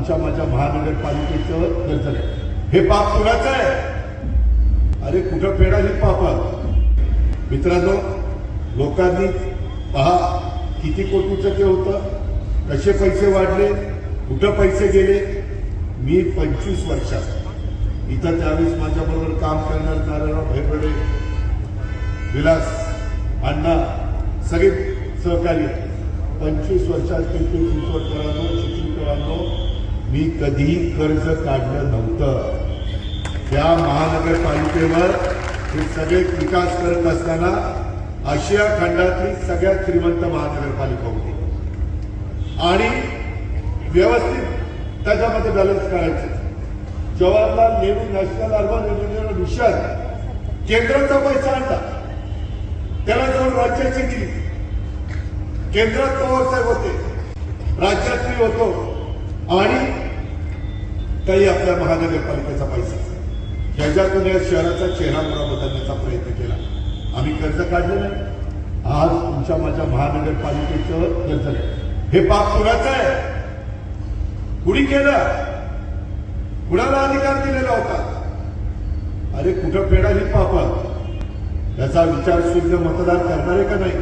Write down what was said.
तुमच्या माझ्या महानगरपालिकेचं कर्ज आहे। हे पाप कुणाचं आहे? अरे कुठं फेडा ही पाप। मित्रांनो, लोकांनी पहा किती कोटीचं ते होतं, कसे पैसे वाढले, कुठं पैसे गेले। मी 25 वर्षात इथं त्यावेळेस माझ्याबरोबर काम करणार नारायणराव भेबडे, विलास अण्णा, सगळे सहकारी 25 वर्षात पिंपरी चिंचवडकरांनो, चिखलीकरांनो मी कधीही कर्ज काढलं नव्हतं। त्या महानगरपालिकेवर हे सगळे विकास करत असताना आशिया खंडातली सगळ्यात श्रीमंत महानगरपालिका होती आणि व्यवस्थित त्याच्यामध्ये बॅलन्स करायचे। Jawaharlal Nehru national urban renewal mission केंद्राचा पैसा आणला, त्याला जाऊन राज्याची दिली। केंद्रात पवारसाहेब होते, राज्यात मी होतो आणि काही आपल्या महानगरपालिकेचा पैसा ज्याच्यातून या शहराचा चेहरा बदलण्याचा प्रयत्न केला। आम्ही कर्ज काढलं नाही। आज तुमच्या माझ्या महानगरपालिकेचं कर्ज आहे। हे पाप कुणाचं आहे? कुणी केलं? कुणाला अधिकार दिलेला होता? अरे कुठं फेडा ही पाप। त्याचा विचार शुद्ध मतदार करणारे का नाही?